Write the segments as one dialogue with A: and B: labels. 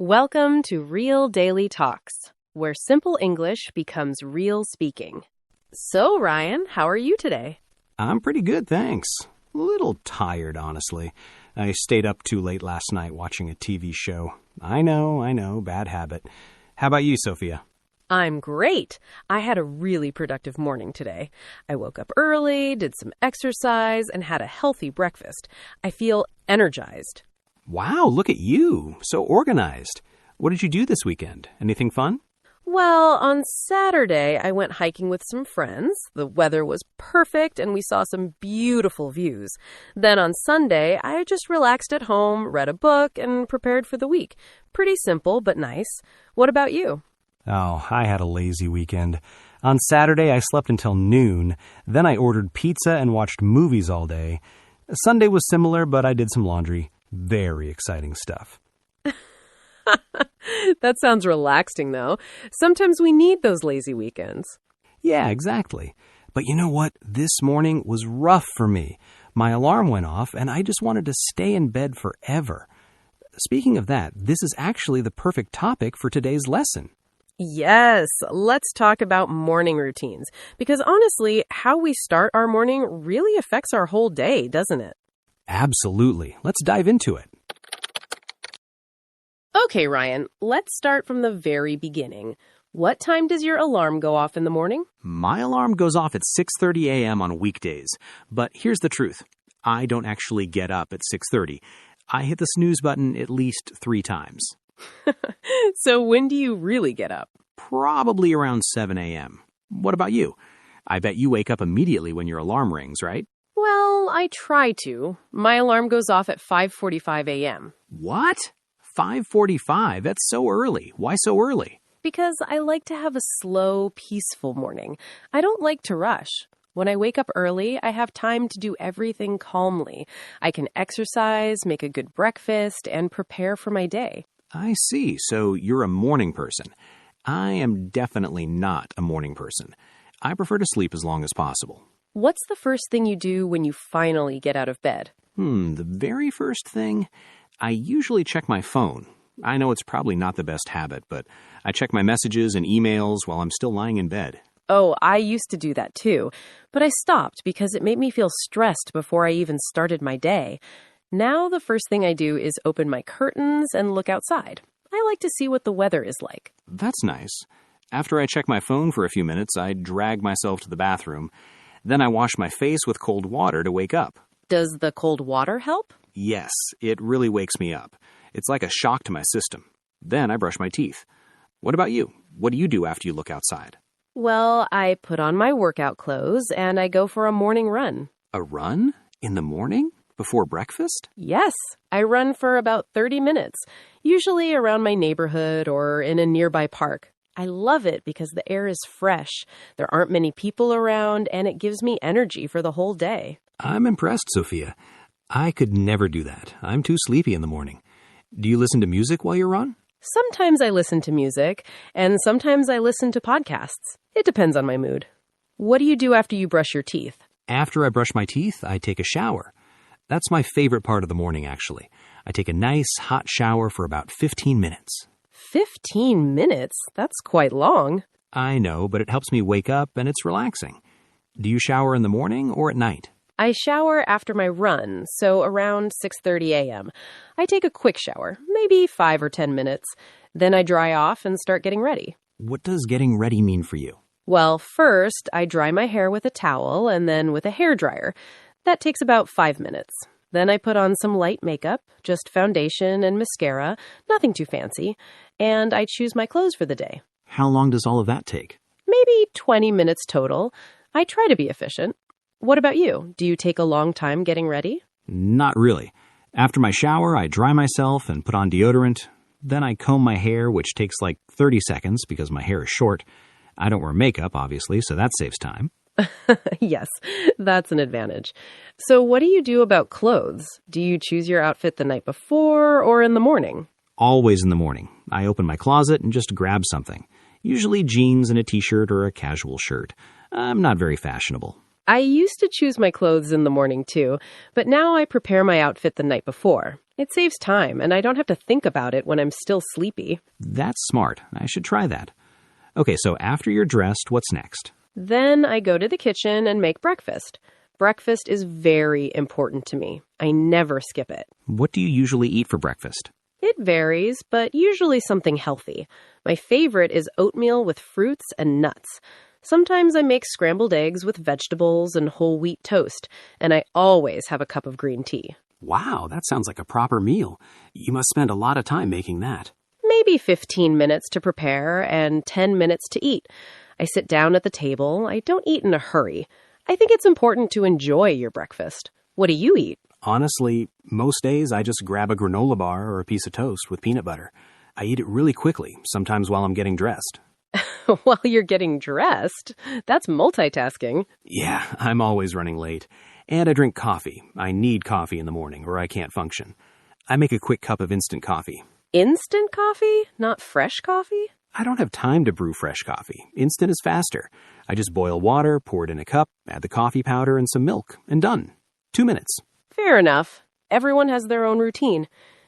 A: Welcome to Real Daily Talks, where simple English becomes real speaking. So, Ryan, how are you today?
B: I'm pretty good, thanks. A little tired, honestly. I stayed up too late last night watching a TV show. I know, bad habit. How about you, Sophia?
A: I'm great. I had a really productive morning today. I woke up early, did some exercise, and had a healthy breakfast. I feel energized.
B: Wow, look at you. So organized. What did you do this weekend? Anything fun?
A: Well, on Saturday, I went hiking with some friends. The weather was perfect, and we saw some beautiful views. Then on Sunday, I just relaxed at home, read a book, and prepared for the week. Pretty simple, but nice. What about you?
B: Oh, I had a lazy weekend. On Saturday, I slept until noon. Then I ordered pizza and watched movies all day. Sunday was similar, but I did some laundry. Very exciting stuff.
A: That sounds relaxing, though. Sometimes we need those lazy weekends.
B: Yeah, exactly. But you know what? This morning was rough for me. My alarm went off, and I just wanted to stay in bed forever. Speaking of that, this is actually the perfect topic for today's lesson.
A: Yes, let's talk about morning routines. Because honestly, how we start our morning really affects our whole day, doesn't it?
B: Absolutely. Let's dive into it.
A: Okay, Ryan, let's start from the very beginning. What time does your alarm go off in the morning?
B: My alarm goes off at 6:30 a.m. on weekdays. But here's the truth. I don't actually get up at 6:30. I hit the snooze button at least 3 times.
A: So when do you really get up?
B: Probably around 7 a.m. What about you? I bet you wake up immediately when your alarm rings, right?
A: Well, I try to. My alarm goes off at 5:45 a.m.
B: What? 5:45? That's so early. Why so early?
A: Because I like to have a slow, peaceful morning. I don't like to rush. When I wake up early, I have time to do everything calmly. I can exercise, make a good breakfast, and prepare for my day.
B: I see. So you're a morning person. I am definitely not a morning person. I prefer to sleep as long as possible.
A: What's the first thing you do when you finally get out of bed?
B: The very first thing, I usually check my phone. I know it's probably not the best habit, but I check my messages and emails while I'm still lying in bed.
A: Oh, I used to do that too, but I stopped because it made me feel stressed before I even started my day. Now the first thing I do is open my curtains and look outside. I like to see what the weather is like.
B: That's nice. After I check my phone for a few minutes, I drag myself to the bathroom. Then I wash my face with cold water to wake up.
A: Does the cold water help?
B: Yes, it really wakes me up. It's like a shock to my system. Then I brush my teeth. What about you? What do you do after you look outside?
A: Well, I put on my workout clothes and I go for a morning run.
B: A run? In the morning? Before breakfast?
A: Yes, I run for about 30 minutes, usually around my neighborhood or in a nearby park. I love it because the air is fresh, there aren't many people around, and it gives me energy for the whole day.
B: I'm impressed, Sophia. I could never do that. I'm too sleepy in the morning. Do you listen to music while you run?
A: Sometimes I listen to music, and sometimes I listen to podcasts. It depends on my mood. What do you do after you brush your teeth?
B: After I brush my teeth, I take a shower. That's my favorite part of the morning, actually. I take a nice, hot shower for about 15 minutes.
A: 15 minutes? That's quite long.
B: I know, but it helps me wake up and it's relaxing. Do you shower in the morning or at night?
A: I shower after my run, so around 6:30 a.m. I take a quick shower, maybe 5 or 10 minutes. Then I dry off and start getting ready.
B: What does getting ready mean for you?
A: Well, first, I dry my hair with a towel and then with a hairdryer. That takes about 5 minutes. Then I put on some light makeup, just foundation and mascara, nothing too fancy, and I choose my clothes for the day.
B: How long does all of that take?
A: Maybe 20 minutes total. I try to be efficient. What about you? Do you take a long time getting ready?
B: Not really. After my shower, I dry myself and put on deodorant. Then I comb my hair, which takes like 30 seconds because my hair is short. I don't wear makeup, obviously, so that saves time.
A: Yes, that's an advantage. So what do you do about clothes? Do you choose your outfit the night before or in the morning?
B: Always in the morning. I open my closet and just grab something. Usually jeans and a t-shirt or a casual shirt. I'm not very fashionable.
A: I used to choose my clothes in the morning too, but now I prepare my outfit the night before. It saves time, and I don't have to think about it when I'm still sleepy.
B: That's smart. I should try that. Okay, so after you're dressed, what's next?
A: Then I go to the kitchen and make breakfast. Breakfast is very important to me. I never skip it.
B: What do you usually eat for breakfast?
A: It varies, but usually something healthy. My favorite is oatmeal with fruits and nuts. Sometimes I make scrambled eggs with vegetables and whole wheat toast, and I always have a cup of green tea.
B: Wow, that sounds like a proper meal. You must spend a lot of time making that.
A: Maybe 15 minutes to prepare and 10 minutes to eat. I sit down at the table. I don't eat in a hurry. I think it's important to enjoy your breakfast. What do you eat?
B: Honestly, most days I just grab a granola bar or a piece of toast with peanut butter. I eat it really quickly, sometimes while I'm getting dressed.
A: While you're getting dressed? That's multitasking.
B: Yeah, I'm always running late. And I drink coffee. I need coffee in the morning or I can't function. I make a quick cup of instant coffee.
A: Instant coffee? Not fresh coffee?
B: I don't have time to brew fresh coffee. Instant is faster. I just boil water, pour it in a cup, add the coffee powder and some milk, and done. 2 minutes.
A: Fair enough. Everyone has their own routine.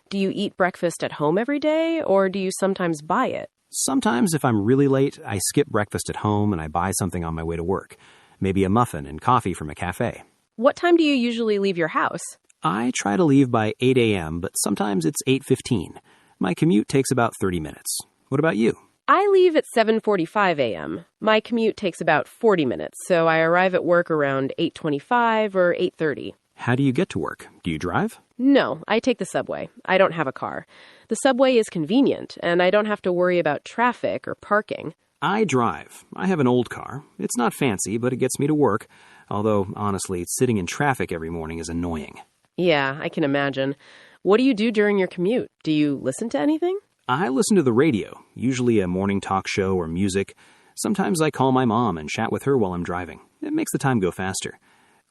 A: Do you eat breakfast at home every day, or do you sometimes buy it?
B: Sometimes if I'm really late, I skip breakfast at home and I buy something on my way to work. Maybe a muffin and coffee from a cafe.
A: What time do you usually leave your house?
B: I try to leave by 8 a.m., but sometimes it's 8:15. My commute takes about 30 minutes. What about you?
A: I leave at 7:45 a.m. My commute takes about 40 minutes, so I arrive at work around 8:25 or 8:30.
B: How do you get to work? Do you drive?
A: No, I take the subway. I don't have a car. The subway is convenient, and I don't have to worry about traffic or parking.
B: I drive. I have an old car. It's not fancy, but it gets me to work. Although, honestly, sitting in traffic every morning is annoying.
A: Yeah, I can imagine. What do you do during your commute? Do you listen to anything?
B: I listen to the radio, usually a morning talk show or music. Sometimes I call my mom and chat with her while I'm driving. It makes the time go faster.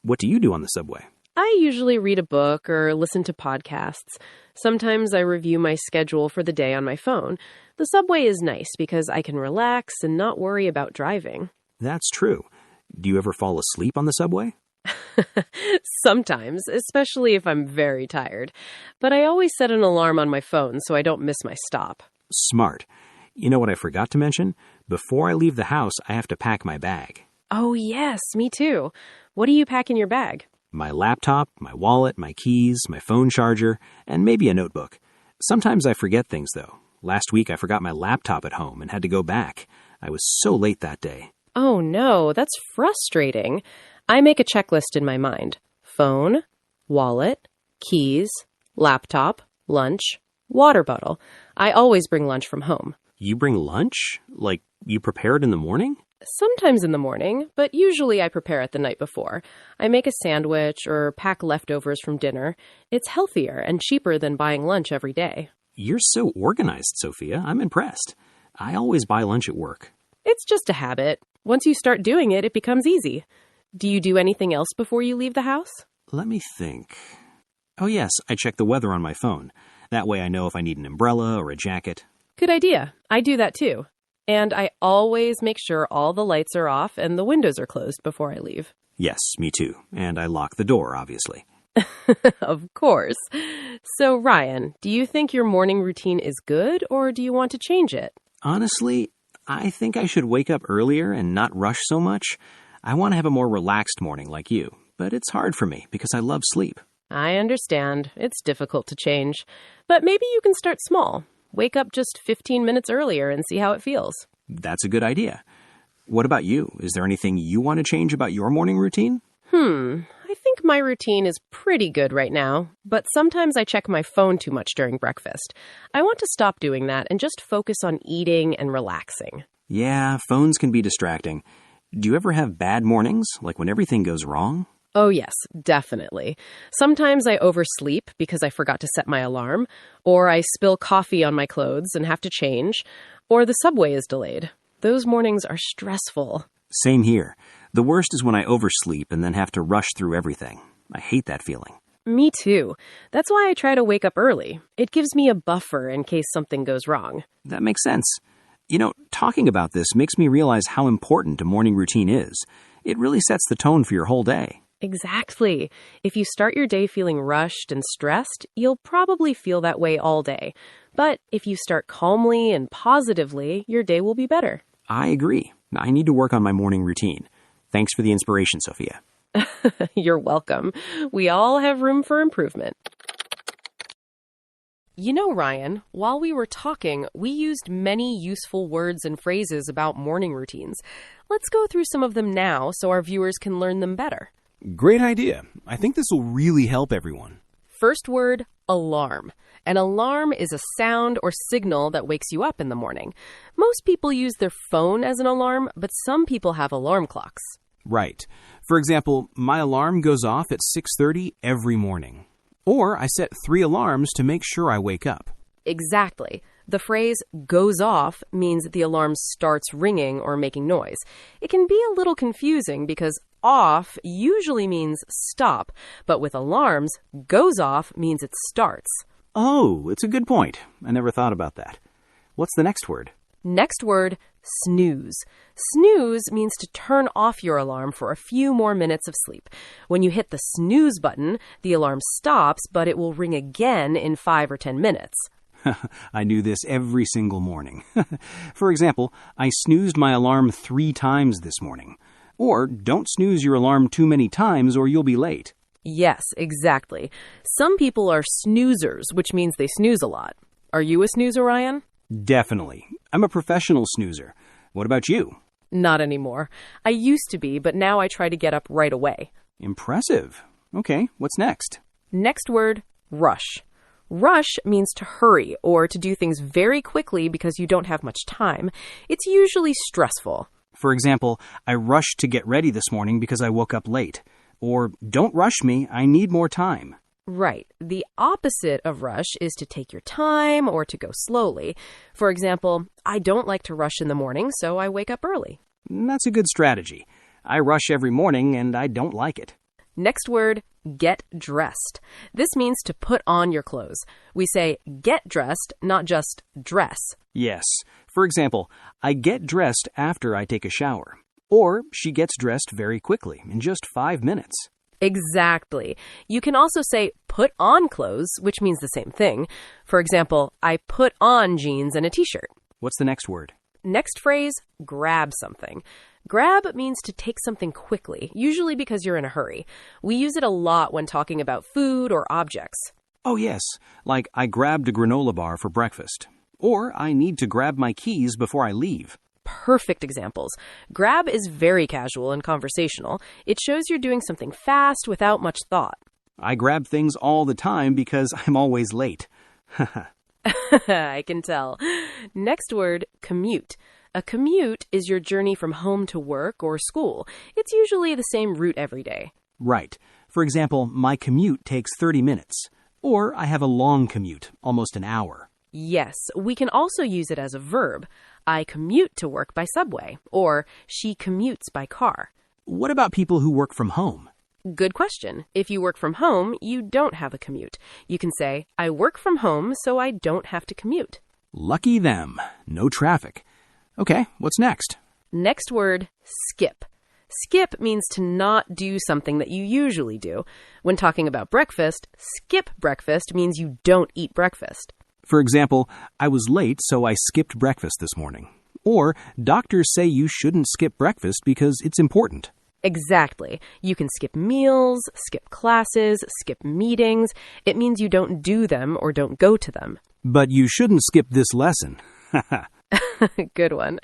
B: What do you do on the subway?
A: I usually read a book or listen to podcasts. Sometimes I review my schedule for the day on my phone. The subway is nice because I can relax and not worry about driving.
B: That's true. Do you ever fall asleep on the subway?
A: Sometimes, especially if I'm very tired. But I always set an alarm on my phone so I don't miss my stop.
B: Smart. You know what I forgot to mention? Before I leave the house, I have to pack my bag.
A: Oh, yes, me too. What do you pack in your bag?
B: My laptop, my wallet, my keys, my phone charger, and maybe a notebook. Sometimes I forget things, though. Last week I forgot my laptop at home and had to go back. I was so late that day.
A: Oh, no, that's frustrating. I make a checklist in my mind. Phone, wallet, keys, laptop, lunch, water bottle. I always bring lunch from home.
B: You bring lunch? Like, you prepare it in the morning?
A: Sometimes in the morning, but usually I prepare it the night before. I make a sandwich or pack leftovers from dinner. It's healthier and cheaper than buying lunch every day.
B: You're so organized, Sophia. I'm impressed. I always buy lunch at work.
A: It's just a habit. Once you start doing it, it becomes easy. Do you do anything else before you leave the house?
B: Let me think. Oh yes, I check the weather on my phone. That way I know if I need an umbrella or a jacket.
A: Good idea. I do that too. And I always make sure all the lights are off and the windows are closed before I leave.
B: Yes, me too. And I lock the door, obviously.
A: Of course. So, Ryan, do you think your morning routine is good or do you want to change it?
B: Honestly, I think I should wake up earlier and not rush so much. I want to have a more relaxed morning like you, but it's hard for me because I love sleep.
A: I understand. It's difficult to change. But maybe you can start small. Wake up just 15 minutes earlier and see how it feels.
B: That's a good idea. What about you? Is there anything you want to change about your morning routine?
A: I think my routine is pretty good right now, but sometimes I check my phone too much during breakfast. I want to stop doing that and just focus on eating and relaxing.
B: Yeah, phones can be distracting. Do you ever have bad mornings, like when everything goes wrong?
A: Oh, yes, definitely. Sometimes I oversleep because I forgot to set my alarm, or I spill coffee on my clothes and have to change, or the subway is delayed. Those mornings are stressful.
B: Same here. The worst is when I oversleep and then have to rush through everything. I hate that feeling.
A: Me too. That's why I try to wake up early. It gives me a buffer in case something goes wrong.
B: That makes sense. You know, talking about this makes me realize how important a morning routine is. It really sets the tone for your whole day.
A: Exactly. If you start your day feeling rushed and stressed, you'll probably feel that way all day. But if you start calmly and positively, your day will be better.
B: I agree. I need to work on my morning routine. Thanks for the inspiration, Sophia.
A: You're welcome. We all have room for improvement. You know, Ryan, while we were talking, we used many useful words and phrases about morning routines. Let's go through some of them now so our viewers can learn them better.
C: Great idea. I think this will really help everyone.
A: First word, alarm. An alarm is a sound or signal that wakes you up in the morning. Most people use their phone as an alarm, but some people have alarm clocks.
C: Right. For example, my alarm goes off at 6:30 every morning. Or I set 3 alarms to make sure I wake up.
A: Exactly. The phrase goes off means that the alarm starts ringing or making noise. It can be a little confusing because off usually means stop, but with alarms, goes off means it starts.
C: Oh, it's a good point. I never thought about that. What's the next word?
A: Next word, snooze. Snooze means to turn off your alarm for a few more minutes of sleep. When you hit the snooze button, the alarm stops, but it will ring again in 5 or 10 minutes.
C: I do this every single morning. For example, I snoozed my alarm 3 times this morning. Or don't snooze your alarm too many times or you'll be late.
A: Yes, exactly. Some people are snoozers, which means they snooze a lot. Are you a snoozer, Ryan?
C: Definitely. I'm a professional snoozer. What about you?
A: Not anymore. I used to be, but now I try to get up right away.
C: Impressive. Okay, what's next?
A: Next word, rush. Rush means to hurry or to do things very quickly because you don't have much time. It's usually stressful.
C: For example, I rushed to get ready this morning because I woke up late. Or, don't rush me, I need more time.
A: Right. The opposite of rush is to take your time or to go slowly. For example, I don't like to rush in the morning, so I wake up early.
C: That's a good strategy. I rush every morning and I don't like it.
A: Next word, get dressed. This means to put on your clothes. We say get dressed, not just dress.
C: Yes. For example, I get dressed after I take a shower. Or she gets dressed very quickly, in just 5 minutes.
A: Exactly. You can also say put on clothes, which means the same thing. For example, I put on jeans and a t-shirt.
C: What's the next word?
A: Next phrase, grab something. Grab means to take something quickly, usually because you're in a hurry. We use it a lot when talking about food or objects.
C: Oh yes, like I grabbed a granola bar for breakfast. Or I need to grab my keys before I leave.
A: Perfect examples. Grab is very casual and conversational. It shows you're doing something fast without much thought.
C: I grab things all the time because I'm always late.
A: I can tell. Next word, commute. A commute is your journey from home to work or school. It's usually the same route every day.
C: Right. For example, my commute takes 30 minutes. Or I have a long commute, almost an hour.
A: Yes, we can also use it as a verb. I commute to work by subway, or she commutes by car.
C: What about people who work from home?
A: Good question. If you work from home, you don't have a commute. You can say, I work from home, so I don't have to commute.
C: Lucky them. No traffic. Okay, what's next?
A: Next word, skip. Skip means to not do something that you usually do. When talking about breakfast, skip breakfast means you don't eat breakfast.
C: For example, I was late, so I skipped breakfast this morning. Or, doctors say you shouldn't skip breakfast because it's important.
A: Exactly. You can skip meals, skip classes, skip meetings. It means you don't do them or don't go to them.
C: But you shouldn't skip this lesson.
A: Good one.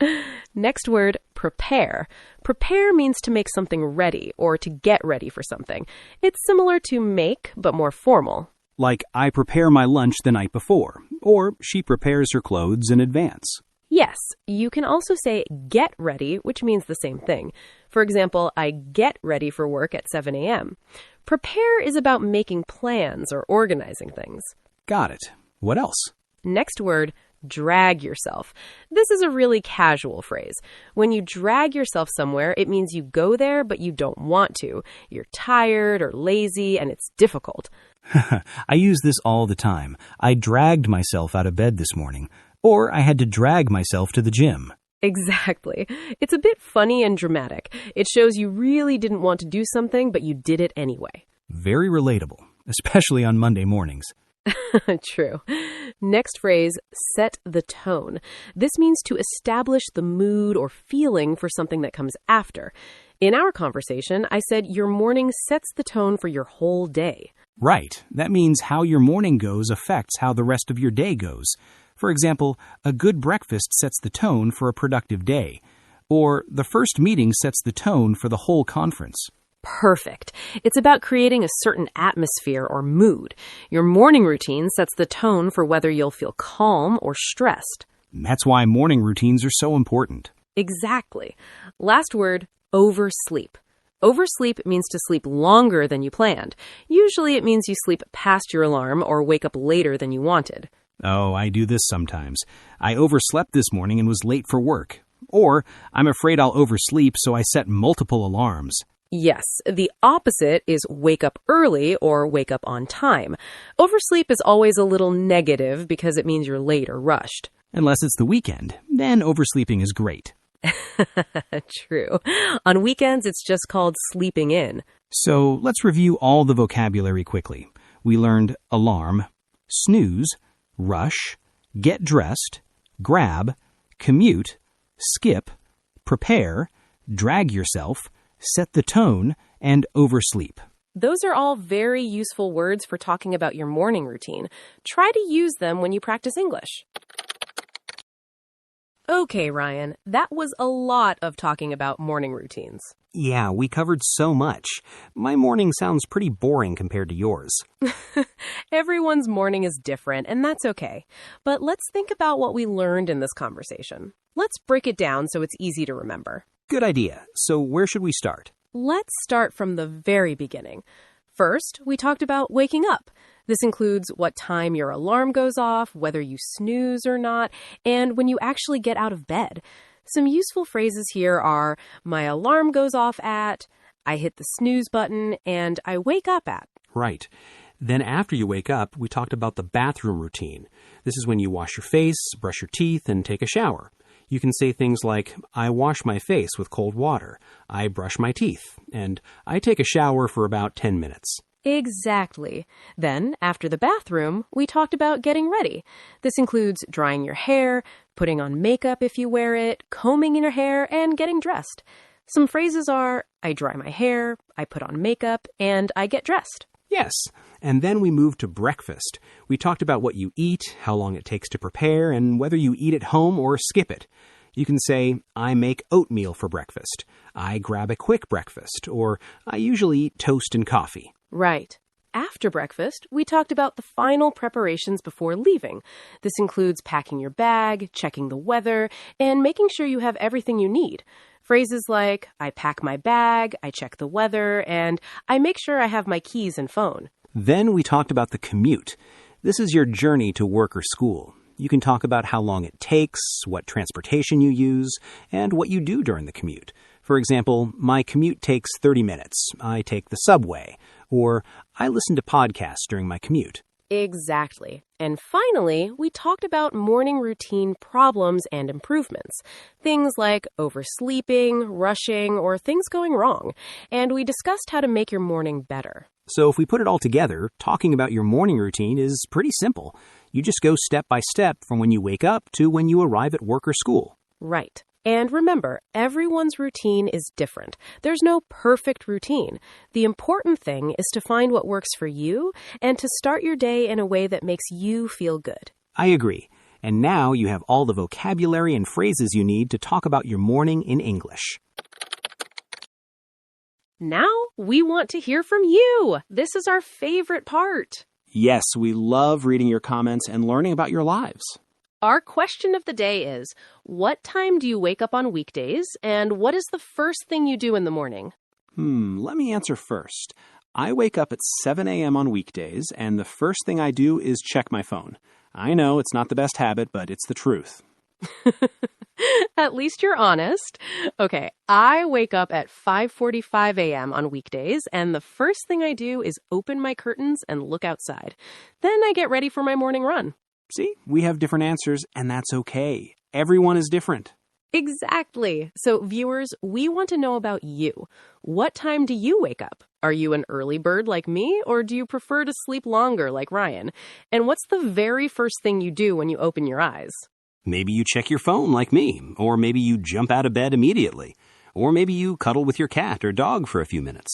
A: Next word, prepare. Prepare means to make something ready or to get ready for something. It's similar to make, but more formal.
C: Like, I prepare my lunch the night before, or she prepares her clothes in advance.
A: Yes, you can also say get ready, which means the same thing. For example, I get ready for work at 7 a.m. Prepare is about making plans or organizing things.
C: Got it. What else?
A: Next word, drag yourself. This is a really casual phrase. When you drag yourself somewhere, it means you go there, but you don't want to. You're tired or lazy, and it's difficult.
C: I use this all the time. I dragged myself out of bed this morning, or I had to drag myself to the gym.
A: Exactly. It's a bit funny and dramatic. It shows you really didn't want to do something, but you did it anyway.
C: Very relatable, especially on Monday mornings.
A: True. Next phrase, set the tone. This means to establish the mood or feeling for something that comes after. In our conversation, I said your morning sets the tone for your whole day.
C: Right. That means how your morning goes affects how the rest of your day goes. For example, a good breakfast sets the tone for a productive day. Or the first meeting sets the tone for the whole conference.
A: Perfect. It's about creating a certain atmosphere or mood. Your morning routine sets the tone for whether you'll feel calm or stressed.
C: That's why morning routines are so important.
A: Exactly. Last word, oversleep. Oversleep means to sleep longer than you planned. Usually it means you sleep past your alarm or wake up later than you wanted.
C: Oh, I do this sometimes. I overslept this morning and was late for work. Or I'm afraid I'll oversleep, so I set multiple alarms.
A: Yes, the opposite is wake up early or wake up on time. Oversleep is always a little negative because it means you're late or rushed.
C: Unless it's the weekend, then oversleeping is great.
A: True. On weekends, it's just called sleeping in.
C: So let's review all the vocabulary quickly. We learned alarm, snooze, rush, get dressed, grab, commute, skip, prepare, drag yourself, set the tone, and oversleep.
A: Those are all very useful words for talking about your morning routine. Try to use them when you practice English. Okay, Ryan, that was a lot of talking about morning routines.
B: Yeah, we covered so much. My morning sounds pretty boring compared to yours.
A: Everyone's morning is different, and that's okay. But let's think about what we learned in this conversation. Let's break it down so it's easy to remember.
B: Good idea. So where should we start?
A: Let's start from the very beginning. First, we talked about waking up. This includes what time your alarm goes off, whether you snooze or not, and when you actually get out of bed. Some useful phrases here are, my alarm goes off at, I hit the snooze button, and I wake up at.
B: Right. Then after you wake up, we talked about the bathroom routine. This is when you wash your face, brush your teeth, and take a shower. You can say things like, I wash my face with cold water, I brush my teeth, and I take a shower for about 10 minutes.
A: Exactly. Then, after the bathroom, we talked about getting ready. This includes drying your hair, putting on makeup if you wear it, combing your hair, and getting dressed. Some phrases are, I dry my hair, I put on makeup, and I get dressed.
B: Yes. And then we moved to breakfast. We talked about what you eat, how long it takes to prepare, and whether you eat at home or skip it. You can say, I make oatmeal for breakfast. I grab a quick breakfast. Or I usually eat toast and coffee.
A: Right. After breakfast, we talked about the final preparations before leaving. This includes packing your bag, checking the weather, and making sure you have everything you need. Phrases like, I pack my bag, I check the weather, and I make sure I have my keys and phone.
B: Then we talked about the commute. This is your journey to work or school. You can talk about how long it takes, what transportation you use, and what you do during the commute. For example, my commute takes 30 minutes. I take the subway. Or I listen to podcasts during my commute.
A: Exactly. And finally, we talked about morning routine problems and improvements. Things like oversleeping, rushing, or things going wrong. And we discussed how to make your morning better.
B: So if we put it all together, talking about your morning routine is pretty simple. You just go step by step from when you wake up to when you arrive at work or school.
A: Right. And remember, everyone's routine is different. There's no perfect routine. The important thing is to find what works for you and to start your day in a way that makes you feel good.
B: I agree. And now you have all the vocabulary and phrases you need to talk about your morning in English.
A: Now we want to hear from you. This is our favorite part.
C: Yes, we love reading your comments and learning about your lives.
A: Our question of the day is, what time do you wake up on weekdays, and what is the first thing you do in the morning?
C: Let me answer first. I wake up at 7 a.m. on weekdays, and the first thing I do is check my phone. I know it's not the best habit, but it's the truth.
A: At least you're honest. Okay, I wake up at 5:45 a.m. on weekdays, and the first thing I do is open my curtains and look outside. Then I get ready for my morning run.
C: See, we have different answers, and that's okay. Everyone is different.
A: Exactly. So, viewers, we want to know about you. What time do you wake up? Are you an early bird like me, or do you prefer to sleep longer like Ryan? And what's the very first thing you do when you open your eyes?
B: Maybe you check your phone like me, or maybe you jump out of bed immediately, or maybe you cuddle with your cat or dog for a few minutes.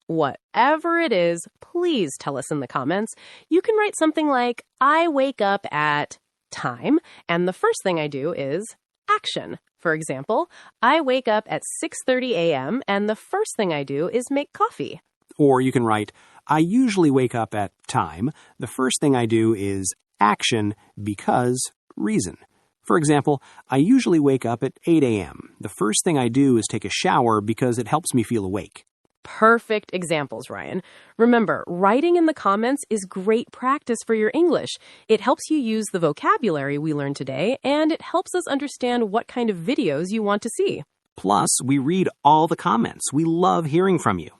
A: Whatever it is, please tell us in the comments. You can write something like, I wake up at time, and the first thing I do is action. For example, I wake up at 6:30 a.m. and the first thing I do is make coffee.
B: Or you can write, I usually wake up at time. The first thing I do is action because reason. For example, I usually wake up at 8 a.m. The first thing I do is take a shower because it helps me feel awake.
A: Perfect examples, Ryan. Remember, writing in the comments is great practice for your English. It helps you use the vocabulary we learned today, and it helps us understand what kind of videos you want to see.
B: Plus, we read all the comments. We love hearing from you.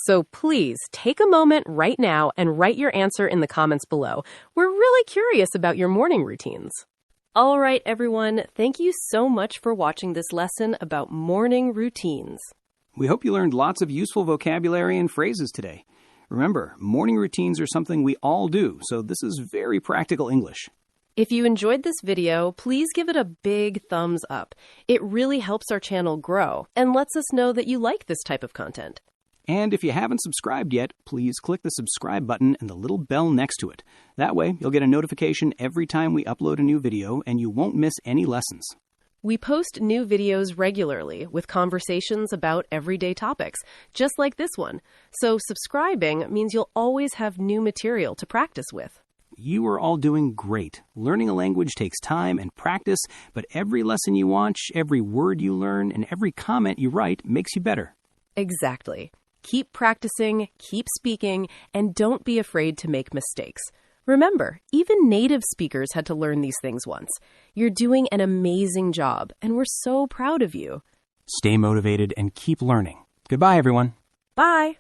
A: So please take a moment right now and write your answer in the comments below. We're really curious about your morning routines. All right, everyone. Thank you so much for watching this lesson about morning routines.
C: We hope you learned lots of useful vocabulary and phrases today. Remember, morning routines are something we all do, so this is very practical English.
A: If you enjoyed this video, please give it a big thumbs up. It really helps our channel grow and lets us know that you like this type of content.
C: And if you haven't subscribed yet, please click the subscribe button and the little bell next to it. That way, you'll get a notification every time we upload a new video and you won't miss any lessons.
A: We post new videos regularly with conversations about everyday topics, just like this one. So subscribing means you'll always have new material to practice with.
C: You are all doing great. Learning a language takes time and practice, but every lesson you watch, every word you learn, and every comment you write makes you better.
A: Exactly. Keep practicing, keep speaking, and don't be afraid to make mistakes. Remember, even native speakers had to learn these things once. You're doing an amazing job, and we're so proud of you.
C: Stay motivated and keep learning. Goodbye, everyone.
A: Bye.